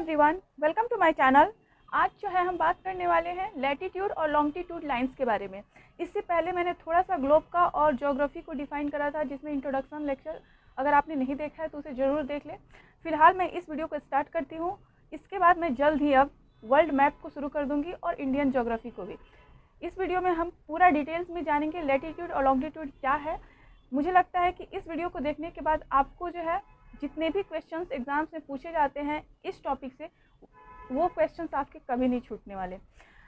Everyone, welcome to my channel. आज जो है हम बात करने वाले हैं लैटिट्यूड और लॉन्गिट्यूड लाइंस के बारे में। इससे पहले मैंने थोड़ा सा ग्लोब का और ज्योग्राफी को डिफाइन करा था, जिसमें इंट्रोडक्शन लेक्चर अगर आपने नहीं देखा है तो उसे ज़रूर देख लें। फिलहाल मैं इस वीडियो को स्टार्ट करती हूँ। इसके बाद मैं जल्द ही अब वर्ल्ड मैप को शुरू कर दूँगी और इंडियन ज्योग्राफी को भी। इस वीडियो में हम पूरा डिटेल्स में जानेंगे लैटिट्यूड और लॉन्गिट्यूड क्या है। मुझे लगता है कि इस वीडियो को देखने के बाद आपको जो है जितने भी क्वेश्चंस एग्जाम्स में पूछे जाते हैं इस टॉपिक से, वो क्वेश्चंस आपके कभी नहीं छूटने वाले।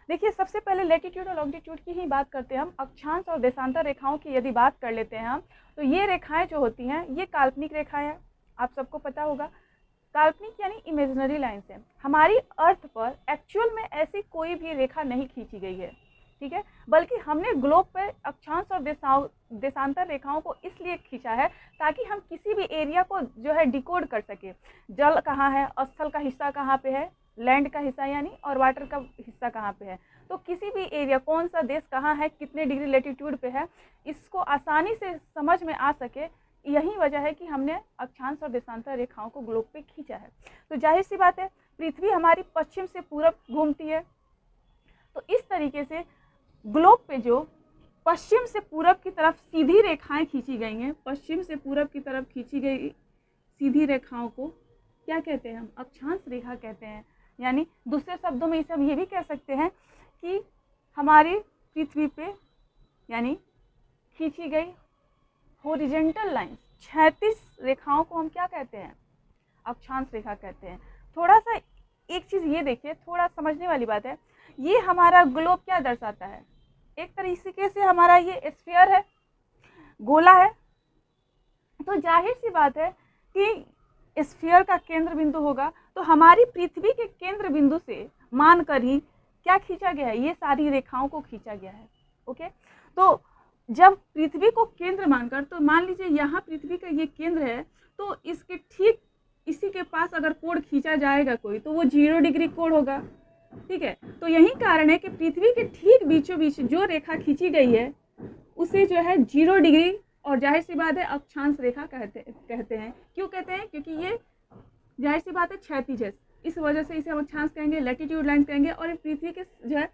देखिए, सबसे पहले लैटिट्यूड और लॉन्गिट्यूड की ही बात करते हैं हम। अक्षांश और देशांतर रेखाओं की यदि बात कर लेते हैं हम, तो ये रेखाएं जो होती हैं ये काल्पनिक रेखाएं हैं, आप सबको पता होगा। काल्पनिक यानी इमेजिनरी लाइन्स हैं। हमारी अर्थ पर एक्चुअल में ऐसी कोई भी रेखा नहीं खींची गई है, ठीक है, बल्कि हमने ग्लोब पर अक्षांश और देशांतर रेखाओं को इसलिए खींचा है ताकि हम किसी भी एरिया को जो है डिकोड कर सके। जल कहाँ है, स्थल का हिस्सा कहाँ पे है, लैंड का हिस्सा यानी, और वाटर का हिस्सा कहाँ पे है। तो किसी भी एरिया, कौन सा देश कहाँ है, कितने डिग्री लैटिट्यूड पे है, इसको आसानी से समझ में आ सके। यही वजह है कि हमने अक्षांश और देशांतर रेखाओं को ग्लोब पे खींचा है। तो जाहिर सी बात है, पृथ्वी हमारी पश्चिम से पूरब घूमती है, तो इस तरीके से ग्लोब पे जो पश्चिम से पूरब की तरफ सीधी रेखाएं खींची गई हैं, पश्चिम से पूरब की तरफ खींची गई सीधी रेखाओं को क्या कहते हैं, हम अक्षांश रेखा कहते हैं। यानी दूसरे शब्दों में इसे हम ये भी कह सकते हैं कि हमारी पृथ्वी पे यानी खींची गई हॉरिजॉन्टल लाइन, क्षैतिज रेखाओं को हम क्या कहते हैं, अक्षांश रेखा कहते हैं। थोड़ा सा एक चीज़ ये देखिए, थोड़ा समझने वाली बात है। ये हमारा ग्लोब क्या दर्शाता है, एक तरीके से हमारा ये स्फीयर है, गोला है। तो जाहिर सी बात है कि स्फीयर का केंद्र बिंदु होगा, तो हमारी पृथ्वी के केंद्र बिंदु से मानकर ही क्या खींचा गया है, ये सारी रेखाओं को खींचा गया है। ओके, तो जब पृथ्वी को केंद्र मानकर, तो मान लीजिए यहाँ पृथ्वी का ये केंद्र है, तो इसके ठीक इसी के पास अगर कोण खींचा जाएगा कोई, तो वो 0 डिग्री कोण होगा, ठीक है। तो यही कारण है कि पृथ्वी के ठीक बीचों बीच जो रेखा खींची गई है उसे जो है 0 डिग्री, और जाहिर सी बात है अक्षांश रेखा कहते हैं। क्यों कहते हैं, क्योंकि ये जाहिर सी बात है क्षैतिज है, इस वजह से इसे हम अक्षांश कहेंगे, लैटिट्यूड लाइन कहेंगे। और पृथ्वी के जो है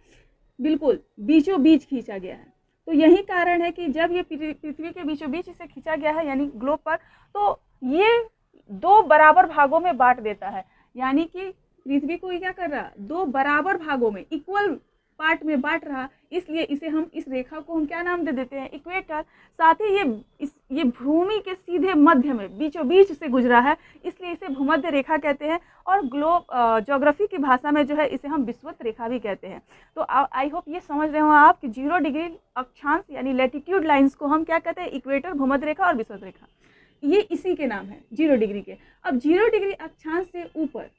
बिल्कुल बीचों बीच खींचा गया है। तो यही कारण है कि जब ये पृथ्वी के बीचों बीच इसे खींचा गया है यानी ग्लोब पर, तो ये 2 बराबर भागों में बांट देता है। यानी कि पृथ्वी को ये क्या कर रहा, 2 बराबर भागों में, इक्वल पार्ट में बांट रहा। इसलिए इसे हम, इस रेखा को हम क्या नाम दे देते हैं, इक्वेटर। साथ ही ये भूमि के सीधे मध्य में बीचों बीच से गुजरा है, इसलिए इसे भूमध्य रेखा कहते हैं। और ग्लोब ज्योग्राफी की भाषा में जो है इसे हम विषुवत रेखा भी कहते हैं। तो आई होप ये समझ रहे हो आप कि 0 डिग्री अक्षांश यानी लैटिट्यूड लाइन्स को हम क्या कहते हैं, इक्वेटर, भूमध्य रेखा और विषुवत रेखा, ये इसी के नाम है 0 डिग्री के। अब 0 डिग्री अक्षांश से ऊपर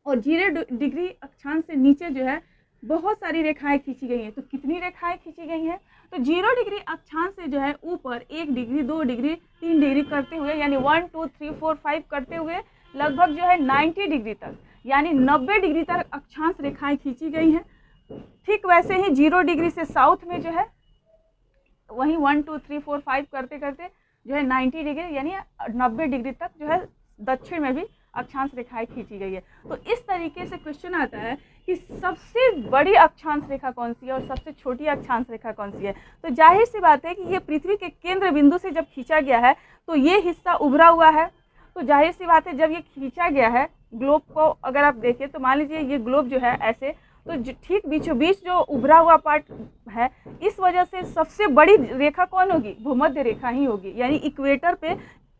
और 0 डिग्री अक्षांश से नीचे जो है बहुत सारी रेखाएं खींची गई हैं। तो कितनी रेखाएं खींची गई हैं, तो 0 डिग्री अक्षांश से जो है ऊपर 1 डिग्री, 2 डिग्री, 3 डिग्री करते हुए, यानी 1 2 3 4 5 करते हुए लगभग जो है 90 डिग्री तक, यानी 90 डिग्री तक अक्षांश रेखाएं खींची गई हैं। ठीक वैसे ही 0 डिग्री से साउथ में जो है वहीं 1 2 3 4 5 करते करते जो है 90 डिग्री यानी 90 डिग्री तक जो है दक्षिण में भी अक्षांश रेखाएं खींची गई है। तो इस तरीके से क्वेश्चन आता है कि सबसे बड़ी अक्षांश रेखा कौन सी है और सबसे छोटी अक्षांश रेखा कौन सी है। तो जाहिर सी बात है कि ये पृथ्वी के केंद्र बिंदु से जब खींचा गया है तो ये हिस्सा उभरा हुआ है। तो जाहिर सी बात है, जब ये खींचा गया है ग्लोब को अगर आप देखें, तो मान लीजिए ये ग्लोब जो है ऐसे, तो ठीक बीचों बीच जो उभरा हुआ पार्ट है, इस वजह से सबसे बड़ी रेखा कौन होगी, भूमध्य रेखा ही होगी। यानी इक्वेटर पे,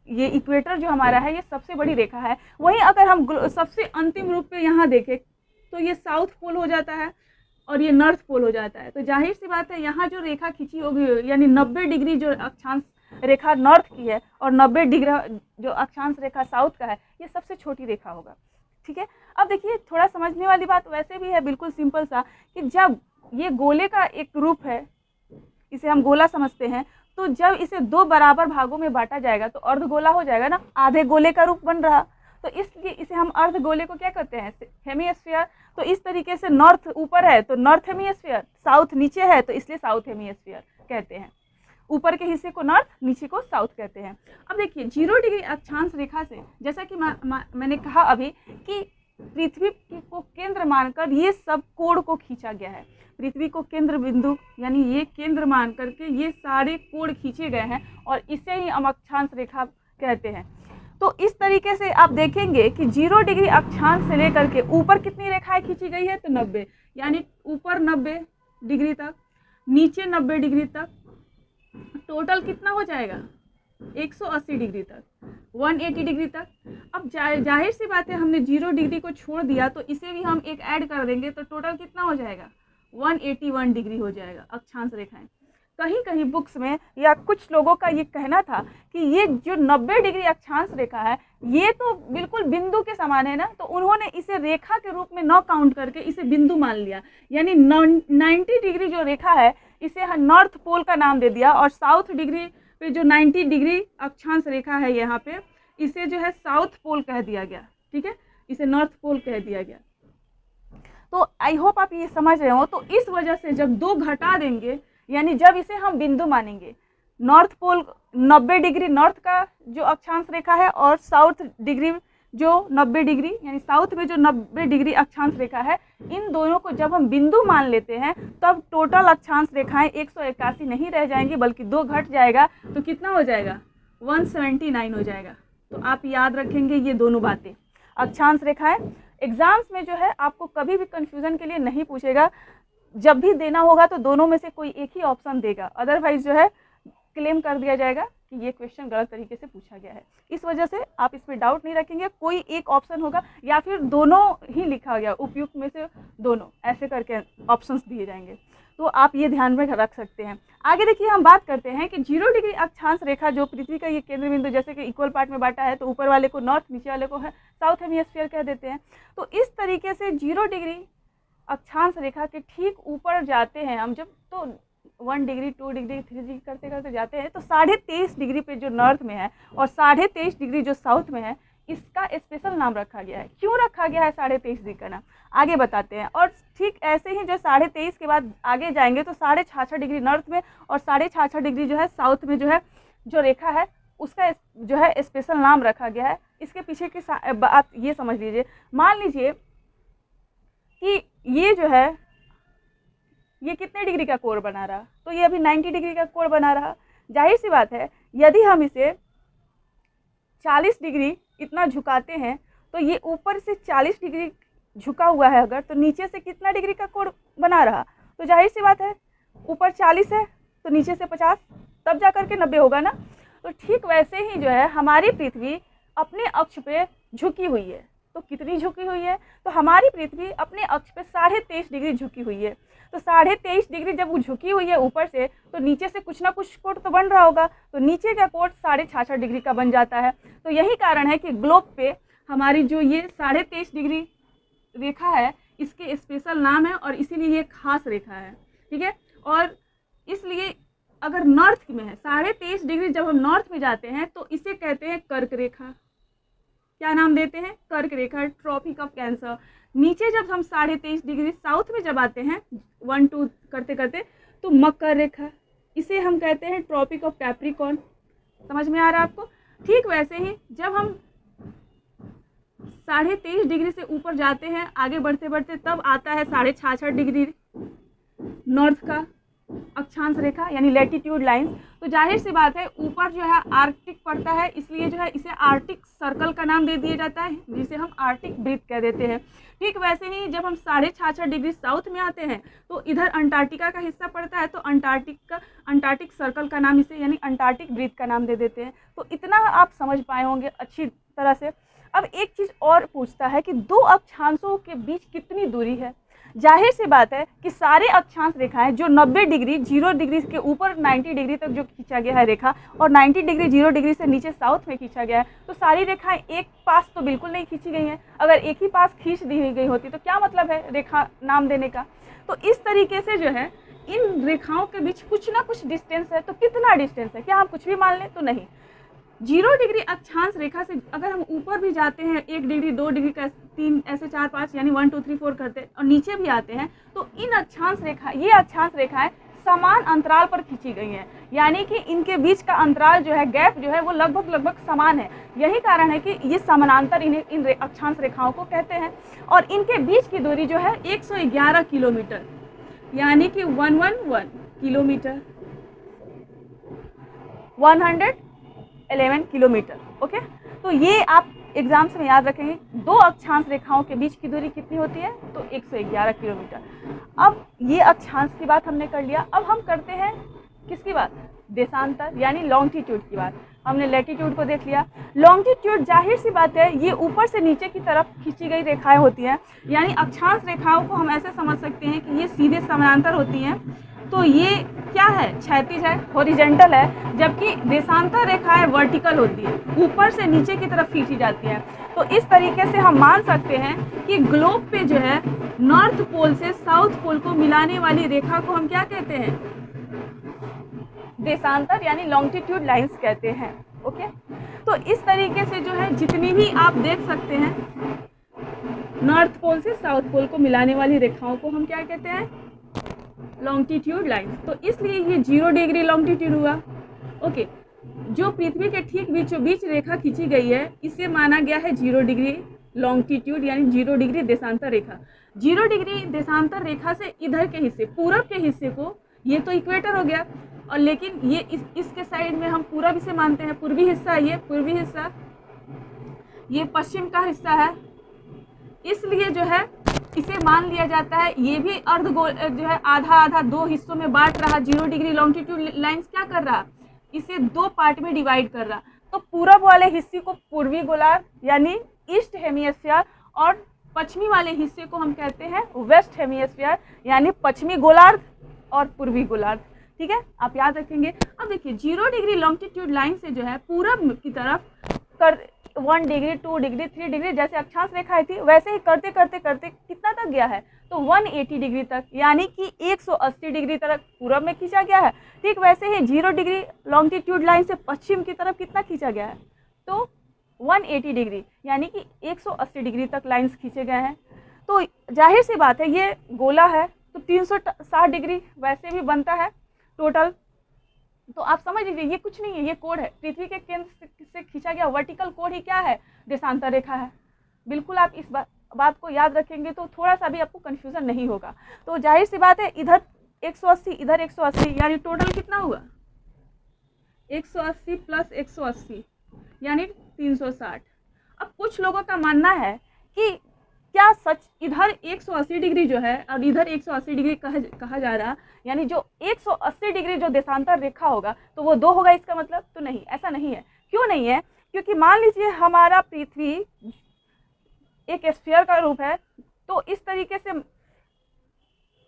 ये इक्वेटर जो हमारा है ये सबसे बड़ी रेखा है। वहीं अगर हम सबसे अंतिम रूप पे यहाँ देखें तो ये साउथ पोल हो जाता है और ये नॉर्थ पोल हो जाता है। तो जाहिर सी बात है, यहाँ जो रेखा खींची होगी यानी 90 डिग्री जो अक्षांश रेखा नॉर्थ की है और 90 डिग्री जो अक्षांश रेखा साउथ का है, ये सबसे छोटी रेखा होगा, ठीक है। अब देखिए, थोड़ा समझने वाली बात वैसे भी है, बिल्कुल सिंपल सा, कि जब ये गोले का एक रूप है, इसे हम गोला समझते हैं, तो जब इसे 2 बराबर भागों में बांटा जाएगा तो अर्धगोला हो जाएगा ना, आधे गोले का रूप बन रहा। तो इसलिए इसे हम अर्धगोले को क्या कहते हैं, हेमीस्फीयर। तो इस तरीके से नॉर्थ ऊपर है तो नॉर्थ हेमीस्फीयर, साउथ नीचे है तो इसलिए साउथ हेमीस्फीयर कहते हैं। ऊपर के हिस्से को नॉर्थ, नीचे को साउथ कहते हैं। अब देखिए, 0 डिग्री अक्षांश रेखा से, जैसा कि मैंने कहा अभी कि पृथ्वी को केंद्र मानकर ये सब कोण को खींचा गया है। पृथ्वी को केंद्र बिंदु यानी ये केंद्र मान करके ये सारे कोण खींचे गए हैं और इसे ही हम अक्षांश रेखा कहते हैं। तो इस तरीके से आप देखेंगे कि 0 डिग्री अक्षांश से लेकर के ऊपर कितनी रेखाएं खींची गई है, तो 90, यानी ऊपर 90 डिग्री तक, नीचे 90 डिग्री तक, टोटल कितना हो जाएगा 180 डिग्री तक, 180 डिग्री तक। अब जाहिर सी बात है, हमने 0 डिग्री को छोड़ दिया तो इसे भी हम एक ऐड कर देंगे तो टोटल कितना हो जाएगा 181 डिग्री हो जाएगा अक्षांश रेखाएं। कहीं कहीं बुक्स में या कुछ लोगों का ये कहना था कि ये जो 90 डिग्री अक्षांश रेखा है ये तो बिल्कुल बिंदु के समान है ना, तो उन्होंने इसे रेखा के रूप में न काउंट करके इसे बिंदु मान लिया, यानी 90 डिग्री जो रेखा है इसे नॉर्थ पोल का नाम दे दिया और साउथ डिग्री पे जो 90 डिग्री अक्षांश रेखा है यहाँ पे इसे जो है साउथ पोल कह दिया गया। ठीक है, इसे नॉर्थ पोल कह दिया गया। तो आई होप आप ये समझ रहे हो। तो इस वजह से जब 2 घटा देंगे यानी जब इसे हम बिंदु मानेंगे, नॉर्थ पोल 90 डिग्री नॉर्थ का जो अक्षांश रेखा है और साउथ डिग्री जो 90 डिग्री यानी साउथ में जो 90 डिग्री अक्षांश रेखा है, इन दोनों को जब हम बिंदु मान लेते हैं तब टोटल अक्षांश रेखाएं 181 नहीं रह जाएंगी बल्कि 2 घट जाएगा तो कितना हो जाएगा 179 हो जाएगा। तो आप याद रखेंगे ये दोनों बातें। अक्षांश रेखाएं एग्जाम्स में जो है आपको कभी भी कंफ्यूजन के लिए नहीं पूछेगा, जब भी देना होगा तो दोनों में से कोई एक ही ऑप्शन देगा, अदरवाइज जो है क्लेम कर दिया जाएगा कि ये क्वेश्चन गलत तरीके से पूछा गया है। इस वजह से आप इस पर डाउट नहीं रखेंगे, कोई एक ऑप्शन होगा या फिर दोनों ही लिखा गया, उपयुक्त में से दोनों, ऐसे करके ऑप्शंस दिए जाएंगे। तो आप ये ध्यान में रख सकते हैं। आगे देखिए हम बात करते हैं कि 0 डिग्री अक्षांश रेखा जो पृथ्वी का ये केंद्र बिंदु जैसे कि इक्वल पार्ट में बांटा है तो ऊपर वाले को नॉर्थ, नीचे वाले को है साउथ हेमिस्फीयर कह देते हैं। तो इस तरीके से 0 डिग्री अक्षांश रेखा के ठीक ऊपर जाते हैं हम जब, तो 1 डिग्री 2 डिग्री 3 डिग्री करते करते जाते हैं तो 23.5 डिग्री पे जो नॉर्थ में है और 23.5 डिग्री जो साउथ में है, इसका स्पेशल नाम रखा गया है। क्यों रखा गया है 23.5 डिग्री का नाम, आगे बताते हैं। और ठीक ऐसे ही जो 23.5 के बाद आगे जाएंगे तो 66.5 डिग्री नॉर्थ में और 66.5 डिग्री जो है साउथ में जो है जो रेखा है उसका जो है स्पेशल नाम रखा गया है। इसके पीछे की बात ये समझ लीजिए, मान लीजिए कि ये जो है ये कितने डिग्री का कोण बना रहा, तो ये अभी 90 डिग्री का कोण बना रहा। जाहिर सी बात है यदि हम इसे 40 डिग्री इतना झुकाते हैं तो ये ऊपर से 40 डिग्री झुका हुआ है अगर, तो नीचे से कितना डिग्री का कोण बना रहा, तो जाहिर सी बात है ऊपर 40 है तो नीचे से 50, तब जा कर के 90 होगा ना। तो ठीक वैसे ही जो है हमारी पृथ्वी अपने अक्ष पे झुकी हुई है। तो कितनी झुकी हुई है, तो हमारी पृथ्वी अपने अक्ष पे 23.5 डिग्री झुकी हुई है। तो 23.5 डिग्री जब वो झुकी हुई है ऊपर से, तो नीचे से कुछ ना कुछ कोण तो बन रहा होगा, तो नीचे का कोण 66.5 डिग्री का बन जाता है। तो यही कारण है कि ग्लोब पे हमारी जो ये 23.5 डिग्री रेखा है इसके स्पेशल नाम है और इसीलिए ये खास रेखा है। ठीक है, और इसलिए अगर नॉर्थ में है 23.5 डिग्री, जब हम नॉर्थ में जाते हैं तो इसे कहते हैं कर्क रेखा। क्या नाम देते हैं, कर्क रेखा, ट्रॉपिक ऑफ कैंसर। नीचे जब हम 23.5 डिग्री साउथ में जब आते हैं 1 2 करते करते तो मकर रेखा, इसे हम कहते हैं ट्रॉपिक ऑफ कैप्रिकॉर्न। समझ में आ रहा है आपको। ठीक वैसे ही जब हम 23.5 डिग्री से ऊपर जाते हैं आगे बढ़ते बढ़ते, तब आता है 66.5 डिग्री नॉर्थ का अक्षांश रेखा यानी लैटिट्यूड लाइंस। तो जाहिर सी बात है ऊपर जो है आर्कटिक पड़ता है, इसलिए जो है इसे आर्कटिक सर्कल का नाम दे दिया जाता है, जिसे हम आर्कटिक वृत्त कह देते हैं। ठीक वैसे ही जब हम 66.5 डिग्री साउथ में आते हैं तो इधर अंटार्कटिका का हिस्सा पड़ता है, तो अंटार्कटिक सर्कल का नाम इसे यानी अंटार्कटिक वृत्त का नाम दे देते हैं। तो इतना आप समझ पाए होंगे अच्छी तरह से। अब एक चीज़ और पूछता है कि 2 अक्षांशों के बीच कितनी दूरी है। जाहिर सी बात है कि सारे अक्षांश रेखाएं जो 90 डिग्री 0 डिग्री के ऊपर 90 डिग्री तक जो खींचा गया है रेखा और 90 डिग्री 0 डिग्री से नीचे साउथ में खींचा गया है, तो सारी रेखाएं एक पास तो बिल्कुल नहीं खींची गई हैं। अगर एक ही पास खींच दी गई होती तो क्या मतलब है रेखा नाम देने का। तो इस तरीके से जो है इन रेखाओं के बीच कुछ ना कुछ डिस्टेंस है। तो कितना डिस्टेंस है, क्या हम कुछ भी मान लें, तो नहीं। 0 डिग्री अक्षांश रेखा से अगर हम ऊपर भी जाते हैं 1 डिग्री 2 डिग्री का 3 ऐसे 4 5 यानी 1 2 3 4 करते और नीचे भी आते हैं, तो इन अक्षांश रेखा ये अक्षांश रेखाएं समान अंतराल पर खींची गई हैं, यानी कि इनके बीच का अंतराल जो है, गैप जो है, वो लगभग समान है। यही कारण है कि ये समानांतर इन अक्षांश रेखाओं को कहते हैं। और इनके बीच की दूरी जो है 111 किलोमीटर, यानी कि 111 किलोमीटर, 111 किलोमीटर। ओके, तो ये आप एग्जाम्स में याद रखेंगे। दो अक्षांश रेखाओं के बीच की दूरी कितनी होती है? तो 111 किलोमीटर। अब ये अक्षांश की बात हमने कर लिया। अब हम करते हैं किसकी बात? देशांतर यानी लॉन्गिट्यूड की बात। हमने लैटिट्यूड को देख लिया। लॉन्गिट्यूड जाहिर सी बात है ये ऊपर से नीचे की तरफ खींची गई रेखाएं होती हैं, यानी अक्षांश रेखाओं को हम ऐसे समझ सकते हैं कि ये सीधे समानांतर होती हैं। तो ये क्या है? क्षैतिज है, हॉरिजेंटल है, जबकि देशांतर रेखाएं वर्टिकल होती है, ऊपर से नीचे की तरफ खींची जाती है। तो इस तरीके से हम मान सकते हैं कि ग्लोब पे जो है नॉर्थ पोल से साउथ पोल को मिलाने वाली रेखा को हम क्या कहते हैं? देशांतर यानी लॉन्गिट्यूड लाइंस कहते हैं। ओके, तो इस तरीके से जो है जितनी भी आप देख सकते हैं नॉर्थ पोल से साउथ पोल को मिलाने वाली रेखाओं को हम क्या कहते हैं? Longitude lines. तो इसलिए ये 0 डिग्री लॉन्गिट्यूड हुआ। ओके, जो पृथ्वी के ठीक बीचों बीच रेखा खींची गई है इसे माना गया है 0 डिग्री लॉन्गिट्यूड यानी 0 डिग्री देशांतर रेखा। 0 डिग्री देशांतर रेखा से इधर के हिस्से, पूरब के हिस्से को, ये तो इक्वेटर हो गया, और लेकिन ये इसके साइड में हम पूरब इसे मानते हैं, पूर्वी हिस्सा, ये पूर्वी हिस्सा, ये पश्चिम का हिस्सा है, इसलिए जो है इसे मान लिया जाता है ये भी अर्धगोल जो है आधा आधा दो हिस्सों में बांट रहा। 0 डिग्री लॉन्गिट्यूड लाइंस क्या कर रहा? इसे दो पार्ट में डिवाइड कर रहा। तो पूरब वाले हिस्से को पूर्वी गोलार्ध यानी ईस्ट हेमिस्फीयर, और पश्चिमी वाले हिस्से को हम कहते हैं वेस्ट हेमिस्फीयर यानी पश्चिमी गोलार्ध और पूर्वी गोलार्ध। ठीक है, आप याद रखेंगे। अब देखिए 0 डिग्री लॉन्गिट्यूड लाइन से जो है पूरब की तरफ कर 1 डिग्री 2 डिग्री 3 डिग्री जैसे अक्षांश रेखाएं थी, वैसे ही करते करते करते कितना तक गया है? तो 180 डिग्री तक, यानी कि 180 डिग्री तक पूरब में खींचा गया है। ठीक वैसे ही 0 डिग्री लॉन्गिट्यूड लाइन से पश्चिम की तरफ कितना खींचा गया है? तो 180 डिग्री, यानी कि 180 डिग्री तक लाइंस खींचे गए हैं। तो जाहिर सी बात है ये गोला है तो 360 डिग्री वैसे भी बनता है टोटल। तो आप समझ लीजिए ये कुछ नहीं है, ये कोण है, पृथ्वी के केंद्र से खींचा गया वर्टिकल कोण ही क्या है? देशांतर रेखा है। बिल्कुल आप इस बात को याद रखेंगे तो थोड़ा सा भी आपको कंफ्यूजन नहीं होगा। तो जाहिर सी बात है इधर 180 इधर 180, यानी टोटल कितना हुआ? 180 प्लस 180 यानी 360। अब कुछ लोगों का मानना है कि क्या सच इधर 180 डिग्री जो है और इधर 180 डिग्री कहा जा रहा, यानी जो 180 डिग्री जो देशांतर रेखा होगा तो वो 2 होगा, इसका मतलब? तो नहीं, ऐसा नहीं है। क्यों नहीं है? क्योंकि मान लीजिए हमारा पृथ्वी एक स्फीयर का रूप है, तो इस तरीके से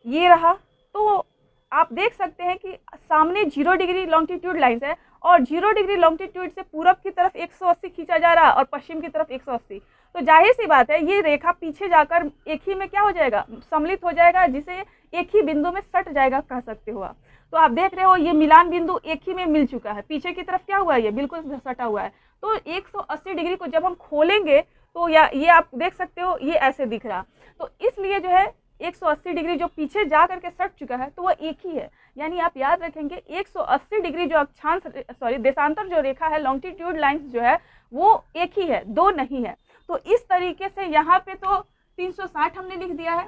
ये रहा, तो आप देख सकते हैं कि सामने 0 डिग्री लॉन्गिट्यूड लाइंस है और 0 डिग्री लॉन्गिट्यूड से पूरब की तरफ 180 खींचा जा रहा और पश्चिम की तरफ 180। तो जाहिर सी बात है ये रेखा पीछे जाकर एक ही में क्या हो जाएगा? सम्मिलित हो जाएगा, जिसे एक ही बिंदु में सट जाएगा कह सकते हो आप। तो आप देख रहे हो ये मिलान बिंदु एक ही में मिल चुका है, पीछे की तरफ क्या हुआ है? ये बिल्कुल सटा हुआ है। तो 180 डिग्री को जब हम खोलेंगे तो ये आप देख सकते हो ये ऐसे दिख रहा। तो इसलिए जो है 180 डिग्री जो पीछे जा करके सट चुका है तो वह एक ही है। यानी आप याद रखेंगे 180 डिग्री जो देशांतर जो रेखा है, लॉन्गिट्यूड लाइंस जो है वो एक ही है, 2 नहीं है। तो इस तरीके से यहाँ पे तो 360 हमने लिख दिया है।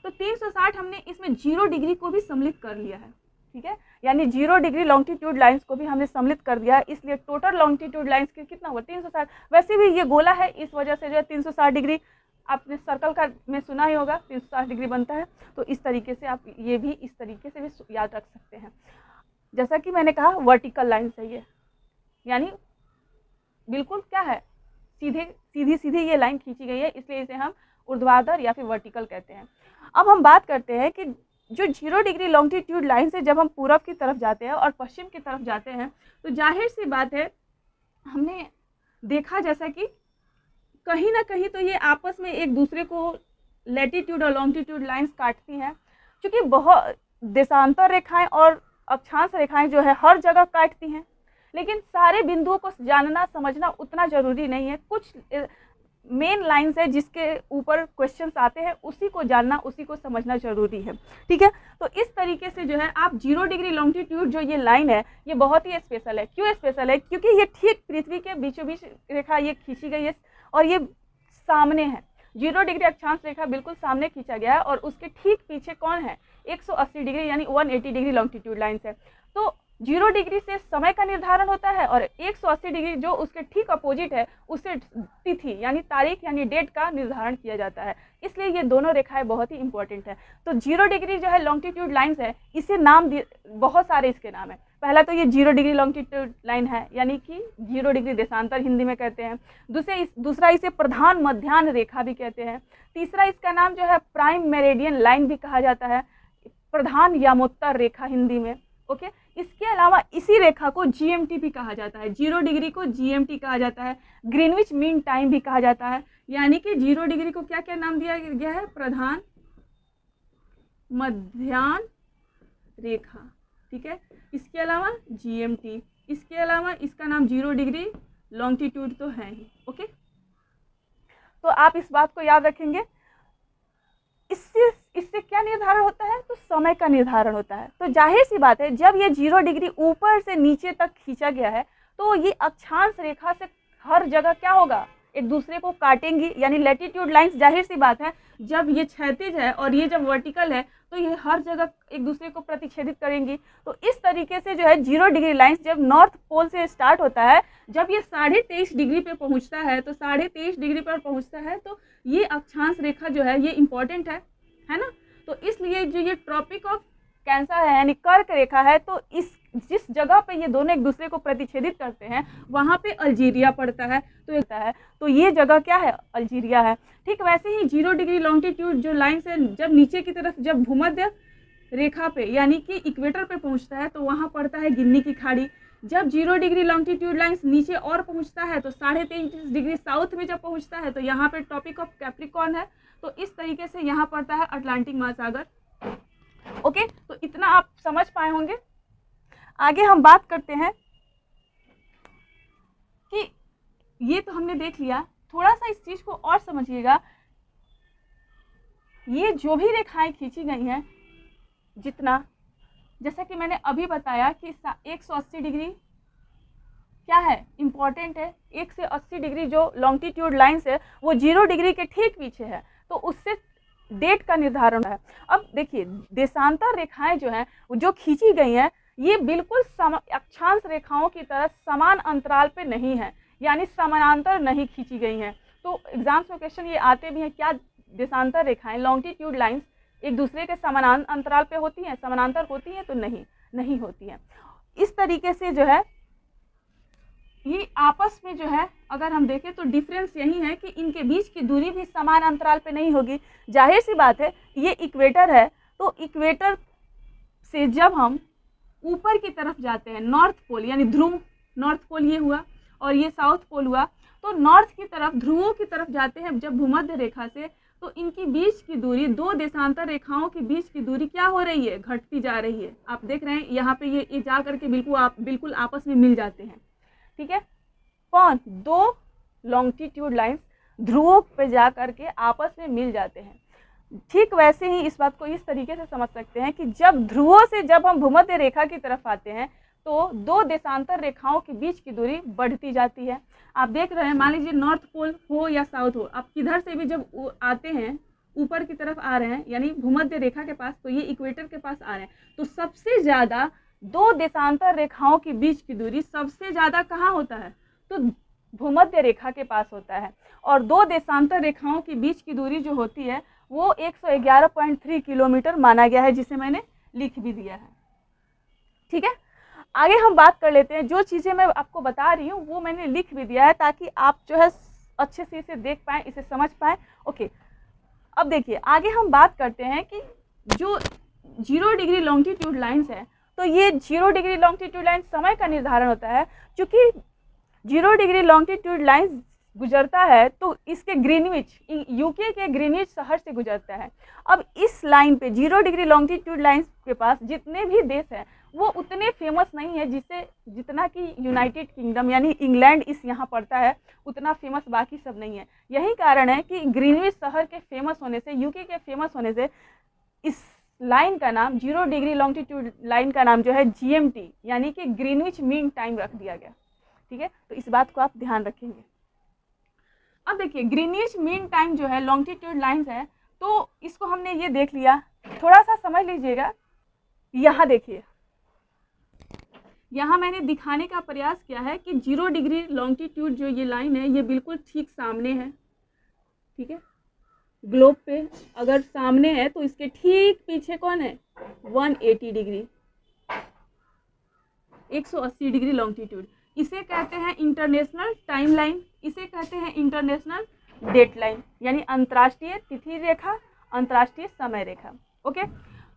तो 360 हमने इसमें 0 डिग्री को भी सम्मिलित कर लिया है। ठीक है, यानी 0 डिग्री लॉन्गिट्यूड लाइंस को भी हमने सम्मिलित कर दिया है, इसलिए टोटल लॉन्गिट्यूड लाइंस की कितना हुआ? 360। वैसे भी ये गोला है, इस वजह से जो है 360 डिग्री आपने सर्कल का में सुना ही होगा, 360 डिग्री बनता है। तो इस तरीके से आप ये भी इस तरीके से भी याद रख सकते हैं। जैसा कि मैंने कहा वर्टिकल लाइन है ये, यानी बिल्कुल क्या है? सीधी ये लाइन खींची गई है, इसलिए इसे हम ऊर्ध्वाधर या फिर वर्टिकल कहते हैं। अब हम बात करते हैं कि जो 0 डिग्री लॉन्गिट्यूड लाइन से जब हम पूरब की तरफ जाते हैं और पश्चिम की तरफ जाते हैं तो जाहिर सी बात है हमने देखा जैसा कि कहीं ना कहीं तो ये आपस में एक दूसरे को लैटिट्यूड और लॉन्गिट्यूड लाइंस काटती हैं। क्योंकि बहुत देशांतर रेखाएं और अक्षांश रेखाएं जो है हर जगह काटती हैं, लेकिन सारे बिंदुओं को जानना समझना उतना ज़रूरी नहीं है। कुछ मेन लाइंस है जिसके ऊपर क्वेश्चंस आते हैं, उसी को जानना, उसी को समझना जरूरी है। ठीक है, तो इस तरीके से जो है आप 0 डिग्री लॉन्गिट्यूड जो ये लाइन है ये बहुत ही स्पेशल है। क्यों स्पेशल है? क्योंकि ये ठीक पृथ्वी के बीचों बीच रेखा ये खींची गई है और ये सामने है। 0 डिग्री अक्षांश रेखा बिल्कुल सामने खींचा गया है और उसके ठीक पीछे कौन है? 180 डिग्री यानी 180 डिग्री लॉन्गिट्यूड लाइन है। तो 0 डिग्री से समय का निर्धारण होता है और 180 डिग्री जो उसके ठीक अपोजिट है उससे तिथि यानी तारीख यानी डेट का निर्धारण किया जाता है। इसलिए ये दोनों रेखाएं बहुत ही इंपॉर्टेंट है। तो 0 डिग्री जो है लॉन्गिट्यूड लाइन्स है, इसे नाम बहुत सारे इसके नाम है। पहला तो ये 0 डिग्री लॉन्गिट्यूड लाइन है यानी कि 0 डिग्री देशांतर हिंदी में कहते हैं। दूसरा इसे प्रधान मध्याह्न रेखा भी कहते हैं। तीसरा इसका नाम जो है प्राइम मेरिडियन लाइन भी कहा जाता है, प्रधान यामोत्तर रेखा हिंदी में। ओके, इसके अलावा इसी रेखा को GMT भी कहा जाता है। 0 डिग्री को GMT कहा जाता है, ग्रीनविच मीन टाइम भी कहा जाता है। यानी कि 0 डिग्री को क्या क्या नाम दिया गया है? प्रधान मध्याह्न रेखा। ठीक है, इसके अलावा GMT, इसके अलावा इसका नाम 0 डिग्री लॉन्गिट्यूड तो है ही। ओके, तो आप इस बात को याद रखेंगे। इससे क्या निर्धारण होता है? तो समय का निर्धारण होता है। तो जाहिर सी बात है जब ये 0 डिग्री ऊपर से नीचे तक खींचा गया है तो ये अक्षांश रेखा से हर जगह क्या होगा? एक दूसरे को काटेंगी, यानी लैटिट्यूड लाइंस जाहिर सी बात है जब ये क्षैतिज है और ये जब वर्टिकल है तो ये हर जगह एक दूसरे को प्रतिच्छेदित करेंगी। तो इस तरीके से जो है 0 डिग्री लाइंस जब नॉर्थ पोल से स्टार्ट होता है, जब ये 23.5 डिग्री पे पहुंचता है, तो 23.5 डिग्री पर पहुंचता है तो ये अक्षांश रेखा जो है ये इंपॉर्टेंट है ना। तो इसलिए जो ये ट्रॉपिक ऑफ कैंसर है यानी कर्क रेखा है, तो जिस जगह पे ये दोनों एक दूसरे को प्रतिच्छेदित करते हैं वहाँ पे अल्जीरिया पड़ता है। तो ये जगह क्या है? अल्जीरिया है। ठीक वैसे ही 0 डिग्री लॉन्गिट्यूड जो लाइन से जब नीचे की तरफ जब भूमध्य रेखा पे यानी कि इक्वेटर पे पहुँचता है तो वहाँ पड़ता है गिन्नी की खाड़ी। जब 0 डिग्री लॉन्गिट्यूड लाइन्स नीचे और पहुँचता है तो 23.5 डिग्री साउथ में जब पहुँचता है तो यहाँ पे टॉपिक ऑफ कैप्रिकॉर्न है। तो इस तरीके से यहाँ पड़ता है अटलांटिक महासागर। ओके, तो इतना आप समझ पाए होंगे। आगे हम बात करते हैं कि ये तो हमने देख लिया, थोड़ा सा इस चीज को और समझिएगा। ये जो भी रेखाएं खींची गई हैं, जितना जैसा कि मैंने अभी बताया कि 180 डिग्री क्या है? इंपॉर्टेंट है। 1 से 80 डिग्री जो लॉन्गिट्यूड लाइन्स है वो 0 डिग्री के ठीक पीछे है, तो उससे डेट का निर्धारण है। अब देखिए देशांतर रेखाएं जो हैं जो खींची गई हैं ये बिल्कुल अक्षांश रेखाओं की तरह समान अंतराल पे नहीं है, यानी समानांतर नहीं खींची गई हैं। तो एग्जाम्स में क्वेश्चन ये आते भी हैं, क्या देशांतर रेखाएं लॉन्गिट्यूड लाइन्स एक दूसरे के समान अंतराल पे होती हैं, समानांतर होती हैं? तो नहीं होती हैं। इस तरीके से जो है ये आपस में जो है अगर हम देखें तो डिफरेंस यही है कि इनके बीच की दूरी भी समान अंतराल पे नहीं होगी। जाहिर सी बात है ये इक्वेटर है, तो इक्वेटर से जब हम ऊपर की तरफ जाते हैं, नॉर्थ पोल यानी ध्रुव, नॉर्थ पोल ये हुआ और ये साउथ पोल हुआ, तो नॉर्थ की तरफ ध्रुवों की तरफ जाते हैं जब भूमध्य रेखा से, तो इनकी बीच की दूरी, दो देशांतर रेखाओं के बीच की दूरी क्या हो रही है? घटती जा रही है। आप देख रहे हैं यहाँ पे ये जा करके बिल्कुल आपस में मिल जाते हैं। ठीक है, कौन? दो लॉन्गिट्यूड लाइंस ध्रुवों पे जा करके आपस में मिल जाते हैं। ठीक वैसे ही इस बात को इस तरीके से समझ सकते हैं कि जब ध्रुवों से जब हम भूमध्य रेखा की तरफ आते हैं तो दो देशांतर रेखाओं के बीच की दूरी बढ़ती जाती है। आप देख रहे हैं, मान लीजिए नॉर्थ पोल हो या साउथ हो, आप किधर से भी जब आते हैं ऊपर की तरफ आ रहे हैं यानी भूमध्य रेखा के पास, तो ये इक्वेटर के पास आ रहे हैं, तो सबसे ज़्यादा दो देशांतर रेखाओं के बीच की दूरी सबसे ज़्यादा कहाँ होता है? तो भूमध्य रेखा के पास होता है। और दो देशांतर रेखाओं के बीच की दूरी जो होती है वो 111.3 किलोमीटर माना गया है, जिसे मैंने लिख भी दिया है। ठीक है, आगे हम बात कर लेते हैं। जो चीज़ें मैं आपको बता रही हूँ वो मैंने लिख भी दिया है ताकि आप जो है अच्छे से इसे देख पाएँ, इसे समझ पाएँ। ओके, अब देखिए आगे हम बात करते हैं कि जो 0 डिग्री लॉन्गिट्यूड लाइन्स है, तो ये 0 डिग्री लॉन्गिट्यूड लाइन समय का निर्धारण होता है। क्योंकि 0 डिग्री लॉन्गिट्यूड लाइन गुजरता है तो इसके ग्रीनविच, यूके के ग्रीनविच शहर से गुजरता है। अब इस लाइन पे 0 डिग्री लॉन्गिट्यूड लाइन के पास जितने भी देश हैं वो उतने फेमस नहीं है जितना कि यूनाइटेड किंगडम यानी इंग्लैंड इस यहाँ पड़ता है, उतना फेमस बाकी सब नहीं है। यही कारण है कि ग्रीनविच शहर के फेमस होने से, यूके के फेमस होने से इस लाइन का नाम, 0 डिग्री लॉन्गिट्यूड लाइन का नाम जो है GMT यानी कि ग्रीनविच मीन टाइम रख दिया गया। ठीक है, तो इस बात को आप ध्यान रखेंगे। अब देखिए ग्रीनविच मीन टाइम जो है लॉन्गिट्यूड लाइन्स है, तो इसको हमने ये देख लिया, थोड़ा सा समझ लीजिएगा। यहाँ देखिए, यहाँ मैंने दिखाने का प्रयास किया है कि 0 डिग्री लॉन्गिट्यूड जो ये लाइन है ये बिल्कुल ठीक सामने है। ठीक है, ग्लोब पे अगर सामने है तो इसके ठीक पीछे कौन है, 180 डिग्री, 180 डिग्री लॉन्गिट्यूड। इसे कहते हैं इंटरनेशनल टाइम लाइन, इसे कहते हैं इंटरनेशनल डेट लाइन, यानी अंतर्राष्ट्रीय तिथि रेखा, अंतर्राष्ट्रीय समय रेखा। ओके,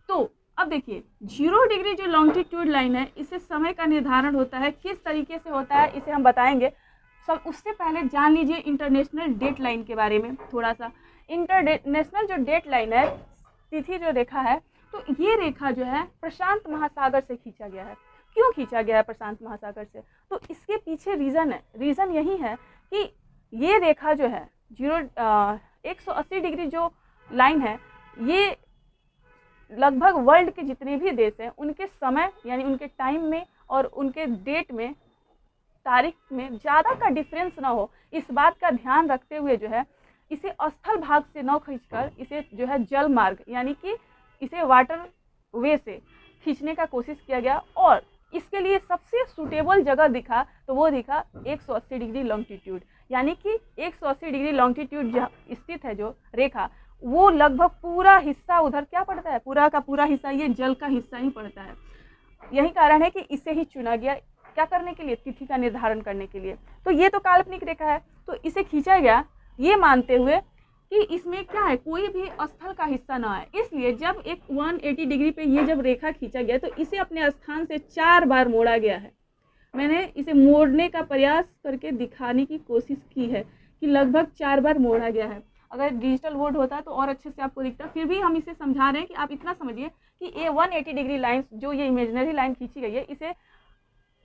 तो अब देखिए 0 डिग्री जो लॉन्गिट्यूड लाइन है, इससे समय का निर्धारण होता है। किस तरीके से होता है इसे हम बताएंगे। सब उससे पहले जान लीजिए इंटरनेशनल डेट लाइन के बारे में थोड़ा सा। इंटरनेशनल जो डेट लाइन है, तिथि जो रेखा है, तो ये रेखा जो है प्रशांत महासागर से खींचा गया है। क्यों खींचा गया है प्रशांत महासागर से, तो इसके पीछे रीज़न है। रीज़न यही है कि ये रेखा जो है 180 डिग्री जो लाइन है, ये लगभग वर्ल्ड के जितने भी देश हैं उनके समय यानी उनके टाइम में और उनके डेट में, तारीख में ज़्यादा का डिफरेंस ना हो, इस बात का ध्यान रखते हुए जो है इसे स्थल भाग से न खींचकर इसे जो है जल मार्ग यानी कि इसे वाटर वे से खींचने का कोशिश किया गया। और इसके लिए सबसे सूटेबल जगह दिखा तो वो दिखा 180 डिग्री लॉन्गिट्यूड, यानी कि 180 डिग्री लॉन्गिट्यूड जहाँ स्थित है जो रेखा, वो लगभग पूरा हिस्सा उधर क्या पड़ता है, पूरा का पूरा हिस्सा ये जल का हिस्सा ही पड़ता है। यही कारण है कि इसे ही चुना गया, क्या करने के लिए, तिथि का निर्धारण करने के लिए। तो ये तो काल्पनिक रेखा है, तो इसे खींचा गया ये मानते हुए कि इसमें क्या है, कोई भी स्थल का हिस्सा ना है। इसलिए जब एक 180 डिग्री पे ये जब रेखा खींचा गया तो इसे अपने स्थान से 4 बार मोड़ा गया है। मैंने इसे मोड़ने का प्रयास करके दिखाने की कोशिश की है कि लगभग 4 बार मोड़ा गया है। अगर डिजिटल बोर्ड होता तो और अच्छे से आपको दिखता, फिर भी हम इसे समझा रहे हैं कि आप इतना समझिए कि ये 180 डिग्री लाइन जो ये इमेजिनरी लाइन खींची गई है, इसे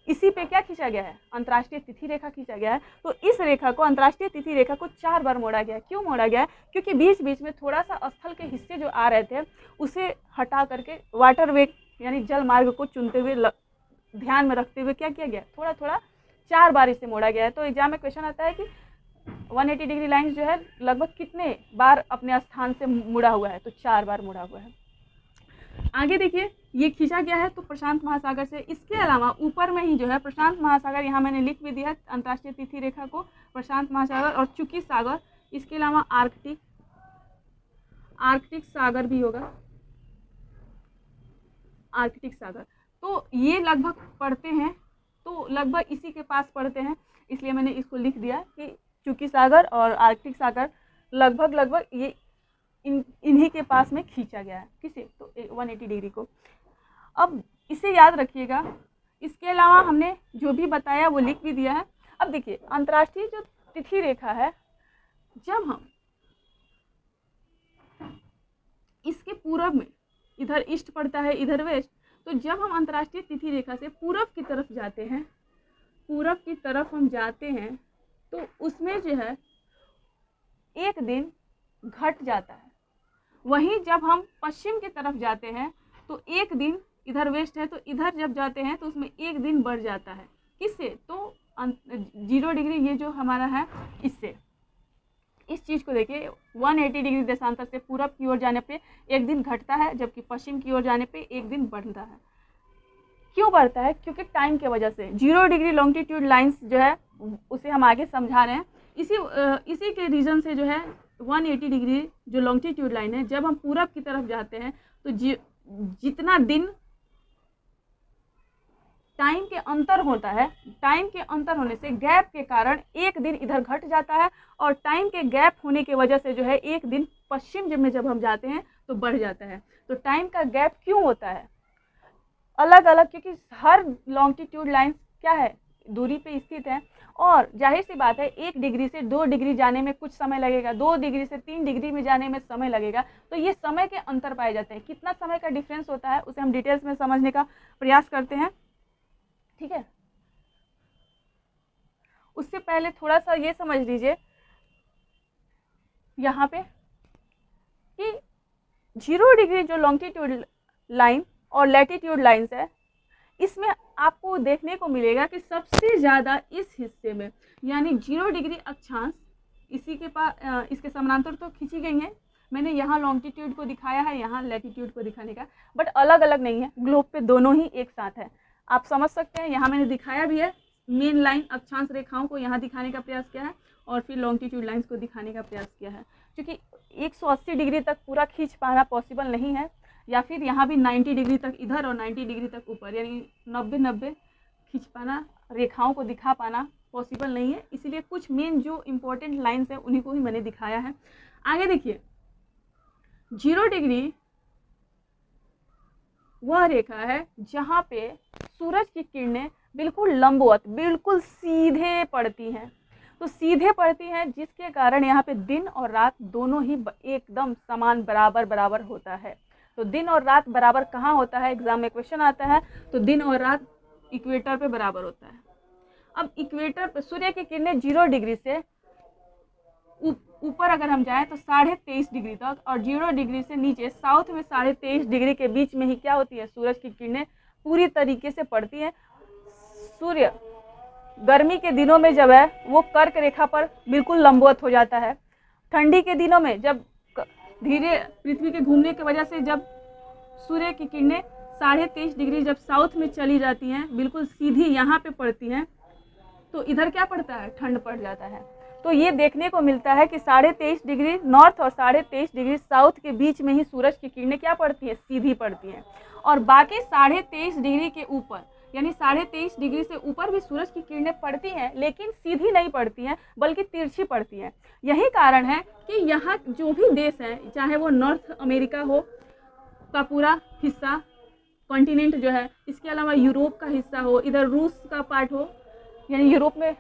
इसी पे क्या खींचा गया है, अंतर्राष्ट्रीय तिथि रेखा खींचा गया है। तो इस रेखा को, अंतर्राष्ट्रीय तिथि रेखा को 4 बार मोड़ा गया है। क्यों मोड़ा गया है, क्योंकि बीच बीच में थोड़ा सा स्थल के हिस्से जो आ रहे थे उसे हटा करके वाटर वे यानी जल मार्ग को चुनते हुए ध्यान में रखते हुए क्या किया गया, थोड़ा थोड़ा 4 बार इसे मोड़ा गया है। तो एग्जाम में क्वेश्चन आता है कि 180 डिग्री लाइन जो है लगभग कितने बार अपने स्थान से मुड़ा हुआ है, तो 4 बार मुड़ा हुआ है। आगे देखिए, ये खींचा गया है तो प्रशांत महासागर से। इसके अलावा ऊपर में ही जो है प्रशांत महासागर, यहाँ मैंने लिख भी दिया है अंतर्राष्ट्रीय तिथि रेखा को, प्रशांत महासागर और चुकी सागर, इसके अलावा आर्कटिक सागर भी होगा, आर्कटिक सागर। तो ये लगभग पढ़ते हैं, तो लगभग इसी के पास पढ़ते हैं, इसलिए मैंने इसको लिख दिया कि चुकी सागर और आर्कटिक सागर लगभग ये इन्हीं के पास में खींचा गया है। किसे, तो 180 डिग्री को। अब इसे याद रखिएगा। इसके अलावा हमने जो भी बताया वो लिख भी दिया है। अब देखिए अंतर्राष्ट्रीय जो तिथि रेखा है, जब हम इसके पूर्व में, इधर ईस्ट पड़ता है इधर वेस्ट, तो जब हम अंतर्राष्ट्रीय तिथि रेखा से पूरब की तरफ जाते हैं, पूरब की तरफ हम जाते हैं तो उसमें जो है एक दिन घट जाता है। वहीं जब हम पश्चिम की तरफ जाते हैं तो एक दिन, इधर वेस्ट है तो इधर जब जाते हैं तो उसमें एक दिन बढ़ जाता है। किससे, तो 0 डिग्री ये जो हमारा है इससे। इस चीज़ को देखिए, 180 डिग्री देशांतर से पूरब की ओर जाने पे एक दिन घटता है, जबकि पश्चिम की ओर जाने पे एक दिन बढ़ता है। क्यों बढ़ता है, क्योंकि टाइम के वजह से। 0 डिग्री लॉन्गिट्यूड लाइंस जो है उसे हम आगे समझा रहे हैं। इसी के रीज़न से जो है 180 डिग्री जो लॉन्गिट्यूड लाइन है, जब हम पूरब की तरफ जाते हैं तो जितना दिन टाइम के अंतर होता है, टाइम के अंतर होने से गैप के कारण एक दिन इधर घट जाता है, और टाइम के गैप होने की वजह से जो है एक दिन पश्चिम में जब हम जाते हैं तो बढ़ जाता है। तो टाइम का गैप क्यों होता है अलग अलग, क्योंकि हर लॉन्गिट्यूड लाइन क्या है, दूरी पे स्थित है और जाहिर सी बात है 1 डिग्री से 2 डिग्री जाने में कुछ समय लगेगा, 2 डिग्री से 3 डिग्री में जाने में समय लगेगा। तो ये समय के अंतर पाए जाते हैं। कितना समय का डिफरेंस होता है उसे हम डिटेल्स में समझने का प्रयास करते हैं, ठीक है। उससे पहले थोड़ा सा ये समझ लीजिए यहाँ पे कि 0 डिग्री जो लॉन्गिट्यूड लाइन और लैटिट्यूड लाइन्स है, इसमें आपको देखने को मिलेगा कि सबसे ज़्यादा इस हिस्से में, यानी 0 डिग्री अक्षांश इसी के पास, इसके समानांतर तो खींची गई हैं। मैंने यहाँ लॉन्गिट्यूड को दिखाया है, यहाँ लैटिट्यूड को दिखाने का, बट अलग अलग नहीं है, ग्लोब पे दोनों ही एक साथ है। आप समझ सकते हैं, यहाँ मैंने दिखाया भी है, मेन लाइन अक्षांश रेखाओं को यहाँ दिखाने का प्रयास किया है और फिर लॉन्गिट्यूड लाइन्स को दिखाने का प्रयास किया है। क्योंकि 180 डिग्री तक पूरा खींच पाना पॉसिबल नहीं है, या फिर यहाँ भी 90 डिग्री तक इधर और 90 डिग्री तक ऊपर, यानी 90-90 खींच पाना, रेखाओं को दिखा पाना पॉसिबल नहीं है। इसीलिए कुछ मेन जो इम्पोर्टेंट लाइन्स हैं उन्हीं को ही मैंने दिखाया है। आगे देखिए, 0 डिग्री वह रेखा है जहाँ पे सूरज की किरणें बिल्कुल लंबवत, बिल्कुल सीधे पड़ती हैं। तो सीधे पड़ती हैं जिसके कारण यहाँ पे दिन और रात दोनों ही एकदम समान बराबर बराबर होता है। तो दिन और रात बराबर कहाँ होता है, एग्जाम में क्वेश्चन आता है, तो दिन और रात इक्वेटर पे बराबर होता है। अब इक्वेटर पे सूर्य की किरणें 0 डिग्री से ऊपर अगर हम जाएं तो 23.5 डिग्री तक, और 0 डिग्री से नीचे साउथ में 23.5 डिग्री के बीच में ही क्या होती है, सूरज की किरणें पूरी तरीके से पड़ती हैं। सूर्य गर्मी के दिनों में जब है वो कर्क रेखा पर बिल्कुल लंबवत हो जाता है। ठंडी के दिनों में जब धीरे पृथ्वी के घूमने की वजह से जब सूर्य की किरणें 23.5 डिग्री जब साउथ में चली जाती हैं, बिल्कुल सीधी यहाँ पे पड़ती हैं, तो इधर क्या पड़ता है, ठंड पड़ जाता है। तो ये देखने को मिलता है कि 23.5 डिग्री नॉर्थ और 23.5 डिग्री साउथ के बीच में ही सूरज की किरणें क्या पड़ती है, सीधी पड़ती हैं। और बाकी 23.5 डिग्री के ऊपर, यानी 23.5 डिग्री से ऊपर भी सूरज की किरणें पड़ती हैं, लेकिन सीधी नहीं पड़ती हैं बल्कि तिरछी पड़ती हैं। यही कारण है कि यहाँ जो भी देश है, चाहे वो नॉर्थ अमेरिका हो का पूरा हिस्सा, कॉन्टिनेंट जो है, इसके अलावा यूरोप का हिस्सा हो, इधर रूस का पार्ट हो, यानी यूरोप में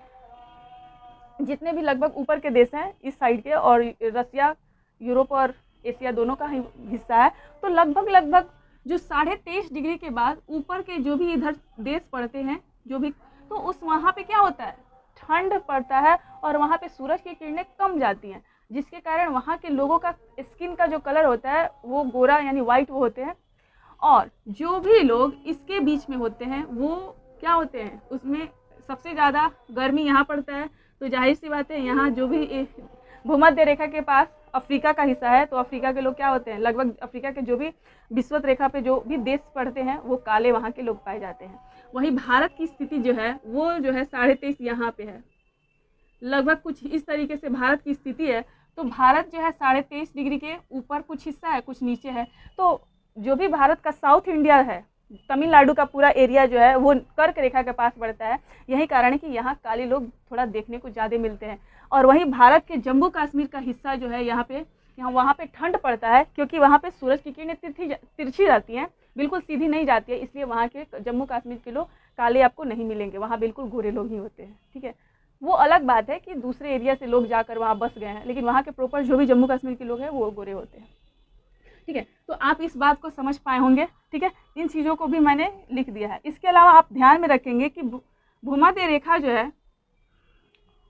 जितने भी लगभग ऊपर के देश हैं इस साइड के, और रसिया, यूरोप और एशिया दोनों का हिस्सा है, तो लगभग जो 23.5 डिग्री के बाद ऊपर के जो भी इधर देश पड़ते हैं, जो भी, तो उस वहाँ पे क्या होता है, ठंड पड़ता है और वहाँ पे सूरज की किरणें कम जाती हैं, जिसके कारण वहाँ के लोगों का स्किन का जो कलर होता है वो गोरा यानी वाइट वो होते हैं। और जो भी लोग इसके बीच में होते हैं वो क्या होते हैं, उसमें सबसे ज़्यादा गर्मी यहाँ पड़ता है। तो जाहिर सी बात है, यहाँ जो भी भूमध्य रेखा के पास अफ्रीका का हिस्सा है, तो अफ्रीका के लोग क्या होते हैं, लगभग अफ्रीका के जो भी विषुवत रेखा पे जो भी देश पड़ते हैं वो काले वहाँ के लोग पाए जाते हैं। वहीं भारत की स्थिति जो है वो जो है 23.5 यहाँ पे है, लगभग कुछ इस तरीके से भारत की स्थिति है। तो भारत जो है 23.5 डिग्री के ऊपर कुछ हिस्सा है, कुछ नीचे है। तो जो भी भारत का साउथ इंडिया है, तमिलनाडु का पूरा एरिया जो है वो कर्क रेखा के पास पड़ता है। यही कारण है कि यहाँ काले लोग थोड़ा देखने को ज़्यादा मिलते हैं। और वहीं भारत के जम्मू कश्मीर का हिस्सा जो है वहाँ पे ठंड पड़ता है, क्योंकि वहाँ पे सूरज की किरणें तिरछी जाती हैं, बिल्कुल सीधी नहीं जाती है, इसलिए वहाँ के जम्मू कश्मीर के लोग काले आपको नहीं मिलेंगे, वहाँ बिल्कुल गोरे लोग ही होते हैं, ठीक है। वो अलग बात है कि दूसरे एरिया से लोग जाकर वहाँ बस गए हैं, लेकिन वहाँ के प्रॉपर जो भी जम्मू कश्मीर के लोग हैं वो गोरे होते हैं, ठीक है। तो आप इस बात को समझ पाए होंगे, ठीक है। इन चीज़ों को भी मैंने लिख दिया है। इसके अलावा आप ध्यान में रखेंगे कि भूमध्य रेखा जो है,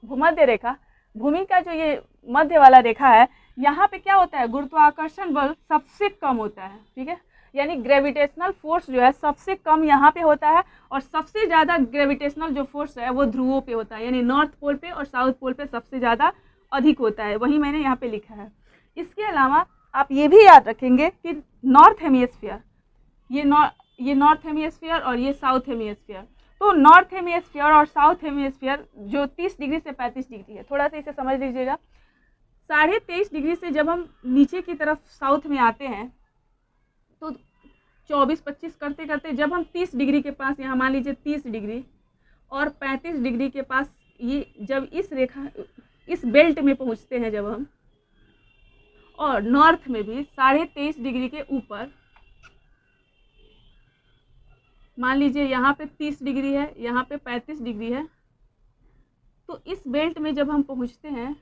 भूमध्य रेखा, भूमि का जो ये मध्य वाला रेखा है, यहाँ पे क्या होता है, गुरुत्वाकर्षण बल सबसे कम होता है, ठीक है। यानी ग्रेविटेशनल फोर्स जो है सबसे कम यहाँ पे होता है, और सबसे ज़्यादा ग्रेविटेशनल जो फोर्स है वो ध्रुवों पे होता है, यानी नॉर्थ पोल पे और साउथ पोल पे सबसे ज़्यादा अधिक होता है, वही मैंने यहाँ पे लिखा है। इसके अलावा आप ये भी याद रखेंगे कि नॉर्थ हेमिस्फीयर, ये नॉर्थ हेमिस्फीयर और ये साउथ हेमिस्फीयर, तो नॉर्थ हेमिस्फीयर और साउथ हेमिस्फीयर जो 30 डिग्री से 35 डिग्री है, थोड़ा सा इसे समझ लीजिएगा। 23.5 डिग्री से जब हम नीचे की तरफ साउथ में आते हैं तो 24-25 करते करते जब हम 30 डिग्री के पास, यहाँ मान लीजिए 30 डिग्री और 35 डिग्री के पास, ये जब इस रेखा, इस बेल्ट में पहुँचते हैं जब हम, और नॉर्थ में भी 23.5 डिग्री के ऊपर, मान लीजिए यहाँ पे 30 डिग्री है, यहाँ पे 35 डिग्री है, तो इस बेल्ट में जब हम पहुंचते हैं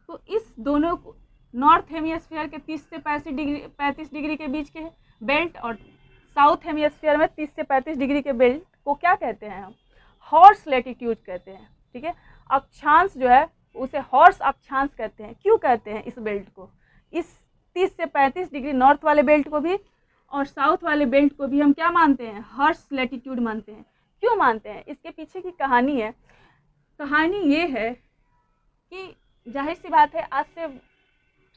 तो इस दोनों नॉर्थ हेमिस्फीयर के 30 से 35 डिग्री के बीच के बेल्ट और साउथ हेमिस्फीयर में 30 से 35 डिग्री के बेल्ट को क्या कहते हैं हम? हॉर्स लैटिट्यूड कहते हैं। ठीक है, अक्षांश जो है उसे हॉर्स अक्षांश कहते हैं। क्यों कहते हैं इस बेल्ट को? इस 30 से 35 डिग्री नॉर्थ वाले बेल्ट को भी और साउथ वाले बेल्ट को भी हम क्या मानते हैं? हॉर्स लैटिट्यूड मानते हैं। क्यों मानते हैं? इसके पीछे की कहानी है। कहानी ये है कि जाहिर सी बात है, आज से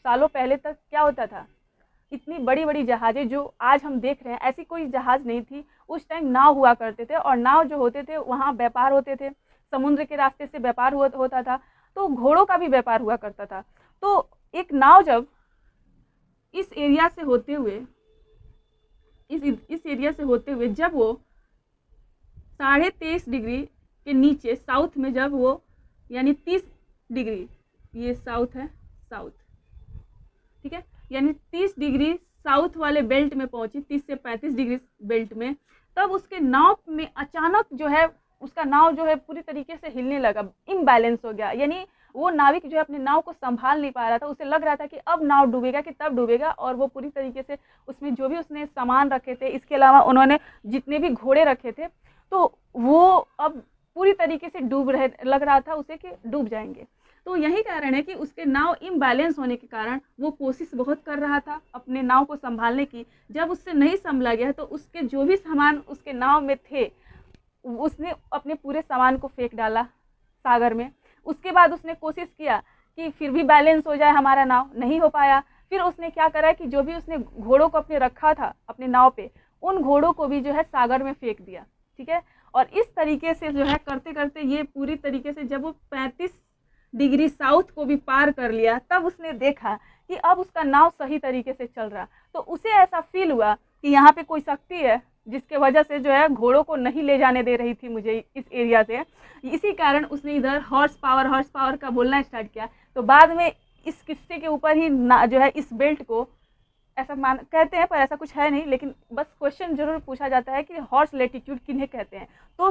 सालों पहले तक क्या होता था, इतनी बड़ी बड़ी जहाज़ें जो आज हम देख रहे हैं, ऐसी कोई जहाज़ नहीं थी। उस टाइम नाव हुआ करते थे और नाव जो होते थे वहाँ व्यापार होते थे, समुद्र के रास्ते से व्यापार होता था, तो घोड़ों का भी व्यापार हुआ करता था। तो एक नाव जब इस एरिया से होते हुए इस एरिया से होते हुए जब वो 23.5 डिग्री के नीचे साउथ में, जब वो यानी 30 डिग्री, ये साउथ है, साउथ, ठीक है, यानी 30 डिग्री साउथ वाले बेल्ट में पहुंची, 30 से 35 डिग्री बेल्ट में, तब उसके नाव में अचानक जो है उसका नाव जो है पूरी तरीके से हिलने लगा, इम्बैलेंस हो गया। यानी वो नाविक जो है अपने नाव को संभाल नहीं पा रहा था, उसे लग रहा था कि अब नाव डूबेगा कि तब डूबेगा, और वो पूरी तरीके से उसमें जो भी उसने सामान रखे थे, इसके अलावा उन्होंने जितने भी घोड़े रखे थे, तो वो अब पूरी तरीके से लग रहा था उसे कि डूब जाएंगे। तो यही कारण है कि उसके नाव इम्बैलेंस होने के कारण वो कोशिश बहुत कर रहा था अपने नाव को संभालने की। जब उससे नहीं संभला गया तो उसके जो भी सामान उसके नाव में थे, उसने अपने पूरे सामान को फेंक डाला सागर में। उसके बाद उसने कोशिश किया कि फिर भी बैलेंस हो जाए हमारा नाव, नहीं हो पाया। फिर उसने क्या करा कि जो भी उसने घोड़ों को अपने रखा था अपने नाव पे, उन घोड़ों को भी जो है सागर में फेंक दिया। ठीक है, और इस तरीके से जो है करते करते ये पूरी तरीके से जब वो 35 डिग्री साउथ को भी पार कर लिया, तब उसने देखा कि अब उसका नाव सही तरीके से चल रहा। तो उसे ऐसा फील हुआ कि यहाँ पे कोई शक्ति है जिसके वजह से जो है घोड़ों को नहीं ले जाने दे रही थी मुझे इस एरिया से। इसी कारण उसने इधर हॉर्स पावर का बोलना स्टार्ट किया। तो बाद में इस किस्से के ऊपर ही जो है इस बेल्ट को ऐसा कहते हैं, पर ऐसा कुछ है नहीं, लेकिन बस क्वेश्चन जरूर पूछा जाता है कि हॉर्स लैटिट्यूड किन्हें कहते हैं। तो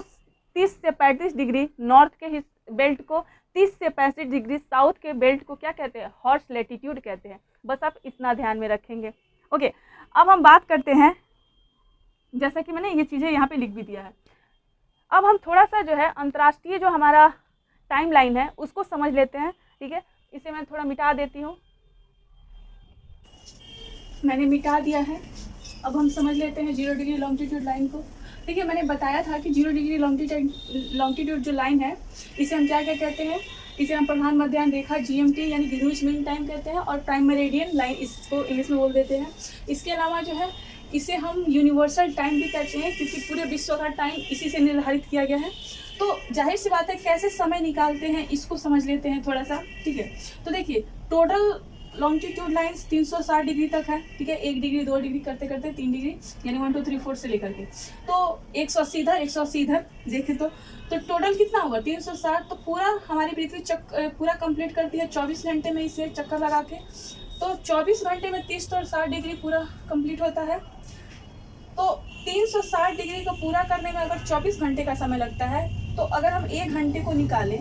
30 से 35 डिग्री नॉर्थ के बेल्ट को, 30 से 35 डिग्री साउथ के बेल्ट को क्या कहते हैं? हॉर्स लैटिट्यूड कहते हैं। बस आप इतना ध्यान में रखेंगे। ओके, अब हम बात करते हैं, जैसा कि मैंने ये चीज़ें यहाँ पे लिख भी दिया है। अब हम थोड़ा सा जो है अंतर्राष्ट्रीय जो हमारा टाइम लाइन है उसको समझ लेते हैं। ठीक है, इसे मैं थोड़ा मिटा देती हूँ, मैंने मिटा दिया है। अब हम समझ लेते हैं 0 डिग्री लॉन्गिट्यूड लाइन को। देखिए, मैंने बताया था कि 0 डिग्री लॉन्गिट्यूड जो लाइन है, इसे हम क्या क्या कहते हैं? इसे हम प्रधान मध्याह्न रेखा GMT यानी ग्रीनविच मीन टाइम कहते हैं, और प्राइम मेरिडियन लाइन इसको इंग्लिश में बोल देते हैं। इसके अलावा जो है इसे हम यूनिवर्सल टाइम भी कहते हैं, क्योंकि पूरे विश्व का टाइम इसी से निर्धारित किया गया है। तो जाहिर सी बात है, कैसे समय निकालते हैं इसको समझ लेते हैं थोड़ा सा। ठीक है, तो देखिए, टोटल लॉन्गिट्यूड लाइन्स 360 डिग्री तक है। ठीक है, 1 डिग्री 2 डिग्री करते करते 3 डिग्री यानी 1 2 3 4 से लेकर के तो 180 इधर 180 इधर देखें तो टोटल कितना होगा? 360। तो पूरा हमारी पृथ्वी पूरा कंप्लीट करती है 24 घंटे में इसे चक्कर लगा के। तो 24 घंटे में 30 और 60 डिग्री पूरा कंप्लीट होता है। तो 360 डिग्री को पूरा करने में अगर 24 घंटे का समय लगता है, तो अगर हम 1 घंटे को निकालें,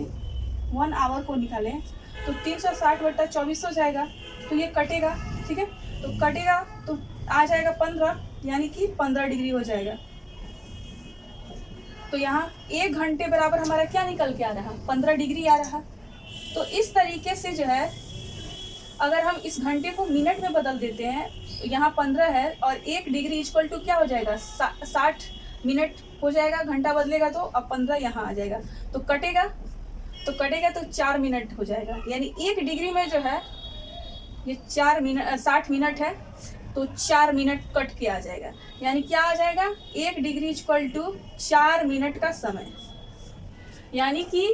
1 आवर को निकालें, तो 360/24 हो जाएगा। तो ये कटेगा। ठीक है, तो कटेगा तो आ जाएगा 15, यानी कि 15 डिग्री हो जाएगा। तो यहाँ 1 घंटे बराबर हमारा क्या निकल के आ रहा? 15 डिग्री आ रहा। तो इस तरीके से जो है, अगर हम इस घंटे को मिनट में बदल देते हैं, तो यहाँ 15 है और 1 डिग्री इक्वल टू क्या हो जाएगा? 60 मिनट हो जाएगा। घंटा बदलेगा तो अब 15 यहाँ आ जाएगा। तो कटेगा तो 4 मिनट हो जाएगा। यानी 1 डिग्री में जो है ये 60 मिनट है, तो 4 मिनट कट के आ जाएगा। यानी क्या आ जाएगा? 1 डिग्री इक्वल टू 4 मिनट का समय। यानी कि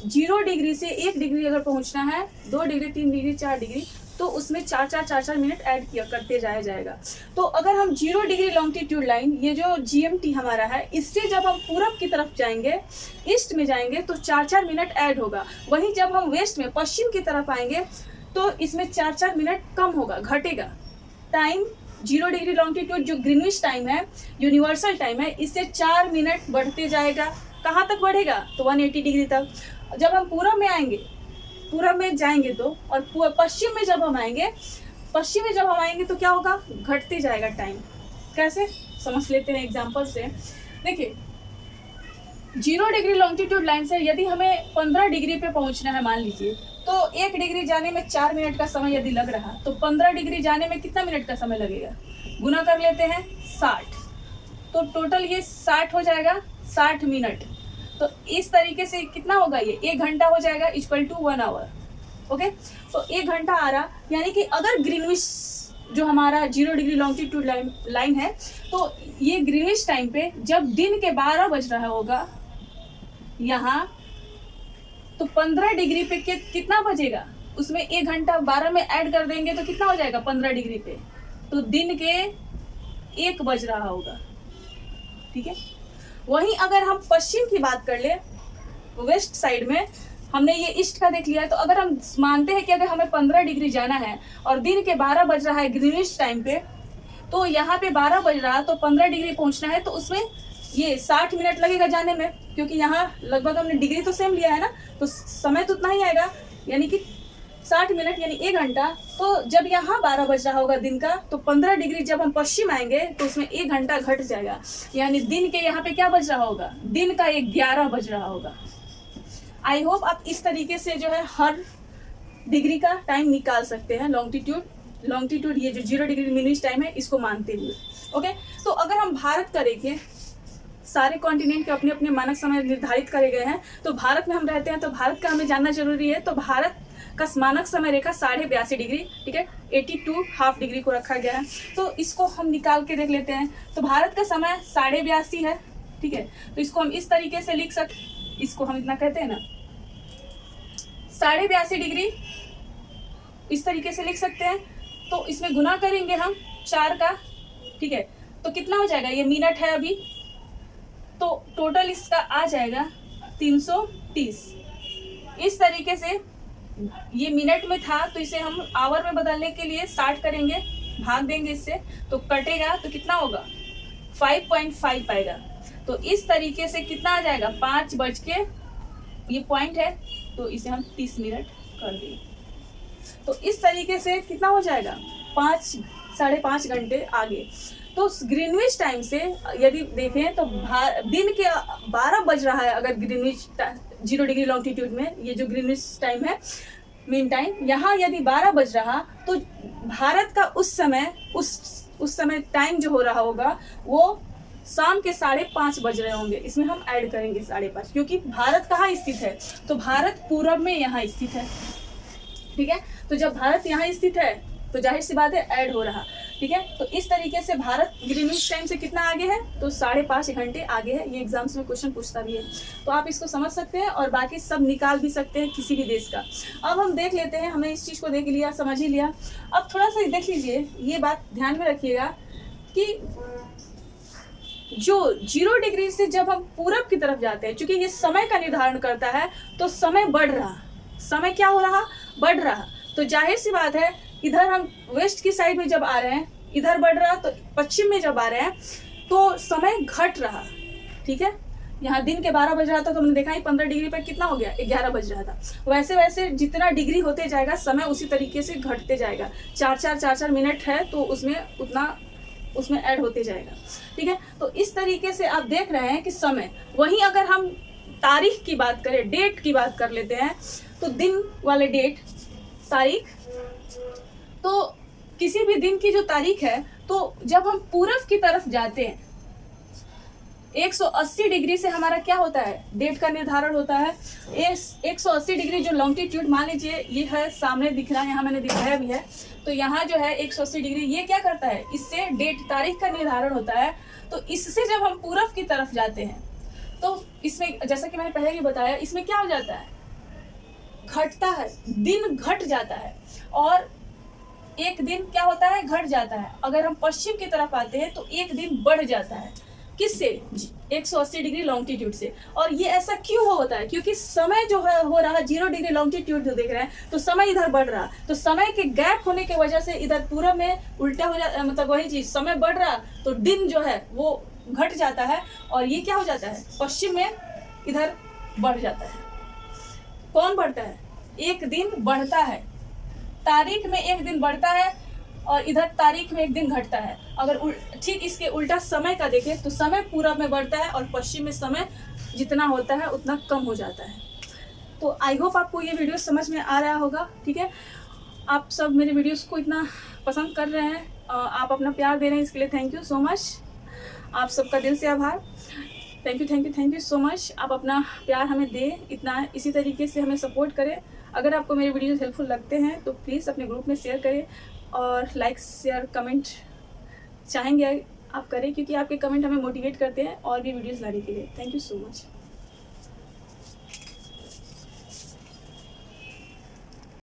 0 डिग्री से 1 डिग्री अगर पहुंचना है, 2 डिग्री 3 डिग्री 4 डिग्री, तो उसमें 4 मिनट ऐड किया करते जाएगा। तो अगर हम 0 डिग्री लॉन्गिट्यूड लाइन, ये जो GMT हमारा है, इससे जब हम पूरब की तरफ जाएंगे, ईस्ट में जाएंगे, तो 4 मिनट ऐड होगा। वहीं जब हम वेस्ट में पश्चिम की तरफ आएंगे, तो इसमें 4 मिनट कम होगा, घटेगा टाइम। 0 डिग्री लॉन्गिट्यूड जो ग्रीनविच टाइम है, यूनिवर्सल टाइम है, इससे 4 मिनट बढ़ते जाएगा, कहाँ तक बढ़ेगा, तो 180 डिग्री तक। जब हम पूरब में आएंगे, पूरब में जाएंगे तो, और पश्चिम में जब हम आएंगे तो क्या होगा, घटते जाएगा टाइम। कैसे समझ लेते हैं एग्जाम्पल से। देखिए 0 डिग्री लॉन्गिट्यूड लाइन से यदि हमें 15 डिग्री पे पहुंचना है मान लीजिए, तो 1 डिग्री जाने में 4 मिनट का समय यदि लग रहा, तो 15 डिग्री जाने में कितना मिनट का समय लगेगा, गुना कर लेते हैं 60, तो टोटल ये 60 हो जाएगा, 60 मिनट। तो इस तरीके से कितना होगा, ये 1 घंटा हो जाएगा इक्वल टू 1 आवर। ओके, तो 1 घंटा आ रहा, यानी कि अगर ग्रीनविच जो हमारा 0 डिग्री लॉन्गिट्यूड लाइन है, तो ये ग्रीनविच टाइम पे जब दिन के 12 बज रहा होगा यहाँ, तो 15 डिग्री पे कितना बजेगा, उसमें 1 घंटा 12 में ऐड कर देंगे तो कितना हो जाएगा 15 डिग्री पे, तो दिन के 1 बज रहा होगा। ठीक है, वहीं अगर हम पश्चिम की बात कर ले, वेस्ट साइड में हमने ये ईस्ट का देख लिया है, तो अगर हम मानते हैं कि अगर हमें 15 डिग्री जाना है और दिन के 12 बज रहा है ग्रीनिश टाइम पे, तो यहाँ पे 12 बज रहा है, तो 15 डिग्री पहुँचना है, तो उसमें ये 60 मिनट लगेगा जाने में, क्योंकि यहाँ लगभग हमने डिग्री तो सेम लिया है ना, तो समय तो उतना ही आएगा, यानी कि 60 मिनट यानी 1 घंटा। तो जब यहाँ 12 बज रहा होगा दिन का, तो 15 डिग्री जब हम पश्चिम आएंगे तो उसमें 1 घंटा घट जाएगा, यानी दिन के यहाँ पे क्या बज रहा होगा, दिन का 11 बज रहा होगा। आई होप आप इस तरीके से जो है हर डिग्री का टाइम निकाल सकते हैं, लॉन्गिट्यूड ये जो 0 डिग्री मिनिट टाइम है इसको मानते हुए। ओके, तो अगर हम भारत का देखें, सारे कॉन्टिनेंट के अपने अपने मानक समय निर्धारित करे गए हैं, तो भारत में हम रहते हैं, तो भारत का हमें जानना जरूरी है। तो भारत का मानक समय रेखा 82.5 डिग्री, ठीक है, 82 हाफ डिग्री को रखा गया है, तो इसको हम निकाल के देख लेते हैं। तो भारत का समय 82.5 है, ठीक है, तो इसको हम इस तरीके से लिख सकते, इसको हम इतना कहते हैं ना 82.5 डिग्री, इस तरीके से लिख सकते हैं। तो इसमें गुना करेंगे हम 4 का, ठीक है, तो कितना हो जाएगा, ये मिनट है अभी, तो टोटल इसका आ जाएगा 330। इस तरीके से ये मिनट में था, तो इसे हम आवर में बदलने के लिए 60 करेंगे, भाग देंगे इससे, तो कटेगा, तो कितना होगा 5.5 आएगा। तो इस तरीके से कितना आ जाएगा, 5 बज के, ये पॉइंट है, तो इसे हम 30 मिनट कर देंगे। तो इस तरीके से कितना हो जाएगा, 5-5.5 घंटे आगे। तो ग्रीनविच टाइम से यदि देखें तो दिन के 12 बज रहा है, अगर ग्रीनविच 0 डिग्री लॉन्गिट्यूड में ये जो ग्रीनविच टाइम है मीन टाइम, यहाँ यदि 12 बज रहा, तो भारत का उस समय टाइम जो हो रहा होगा वो शाम के 5:30 बज रहे होंगे। इसमें हम ऐड करेंगे 5:30, क्योंकि भारत कहाँ स्थित है, तो भारत पूरब में यहाँ स्थित है, ठीक है। तो जब भारत यहाँ स्थित है तो जाहिर सी बात है ऐड हो रहा, ठीक है। तो इस तरीके से भारत ग्रीनिच टाइम से कितना आगे है, तो 5.5 घंटे आगे है। ये एग्जाम्स में क्वेश्चन पूछता भी है, तो आप इसको समझ सकते हैं और बाकी सब निकाल भी सकते हैं किसी भी देश का। अब हम देख लेते हैं, हमने इस चीज़ को देख लिया, समझ ही लिया। अब थोड़ा सा देख लीजिए, ये बात ध्यान में रखिएगा कि जो 0 डिग्री से जब हम पूरब की तरफ जाते हैं, चूंकि ये समय का निर्धारण करता है, तो समय बढ़ रहा, समय क्या हो रहा, बढ़ रहा। तो जाहिर सी बात है इधर हम वेस्ट की साइड में जब आ रहे हैं, इधर बढ़ रहा, तो पश्चिम में जब आ रहे हैं तो समय घट रहा, ठीक है। यहाँ दिन के 12 बज रहा था, तो हमने देखा ही 15 डिग्री पर कितना हो गया, 11 बज रहा था। वैसे वैसे जितना डिग्री होते जाएगा समय उसी तरीके से घटते जाएगा। 4-4 मिनट है तो उसमें ऐड होते जाएगा, ठीक है। तो इस तरीके से आप देख रहे हैं कि समय, वहीं अगर हम तारीख की बात करें, डेट की बात कर लेते हैं, तो दिन वाले डेट, तारीख, तो किसी भी दिन की जो तारीख है, तो जब हम पूरब की तरफ जाते हैं 180 डिग्री से हमारा क्या होता है, डेट का निर्धारण होता है। 180 डिग्री जो लॉन्गिट्यूड, मान लीजिए ये है, सामने दिख रहा है, यहाँ मैंने दिखाया भी है, तो यहाँ जो है 180 डिग्री, ये क्या करता है, इससे डेट, तारीख का निर्धारण होता है। तो इससे जब हम पूरब की तरफ जाते हैं, तो इसमें जैसा कि मैंने पहले भी बताया, इसमें क्या हो जाता है, घटता है, दिन घट जाता है, और एक दिन क्या होता है, घट जाता है। अगर हम पश्चिम की तरफ आते हैं तो एक दिन बढ़ जाता है, किससे, 180 डिग्री लॉन्गिट्यूड से। और ये ऐसा क्यों होता है, क्योंकि समय जो है हो रहा है 0 डिग्री लॉन्गिट्यूड जो देख रहे हैं, तो समय इधर बढ़ रहा, तो समय के गैप होने की वजह से इधर पूरब में उल्टा हो जाता, मतलब वही चीज, समय बढ़ रहा तो दिन जो है वो घट जाता है, और ये क्या हो जाता है, पश्चिम में इधर बढ़ जाता है। कौन बढ़ता है? एक दिन बढ़ता है, तारीख में एक दिन बढ़ता है और इधर तारीख में एक दिन घटता है। अगर ठीक इसके उल्टा समय का देखें तो समय पूरब में बढ़ता है और पश्चिम में समय जितना होता है उतना कम हो जाता है। तो आई होप आपको ये वीडियो समझ में आ रहा होगा। ठीक है, आप सब मेरे वीडियोस को इतना पसंद कर रहे हैं, आप अपना प्यार दे रहे हैं, इसके लिए थैंक यू सो मच। आप सबका दिल से आभार। Thank you so much. आप अपना प्यार हमें दें, इतना इसी तरीके से हमें सपोर्ट करें। अगर आपको मेरे वीडियोस हेल्पफुल लगते हैं तो प्लीज़ अपने ग्रुप में शेयर करें और लाइक शेयर कमेंट चाहेंगे आप करें, क्योंकि आपके कमेंट हमें मोटिवेट करते हैं और भी वीडियोस लाने के लिए। Thank you so much.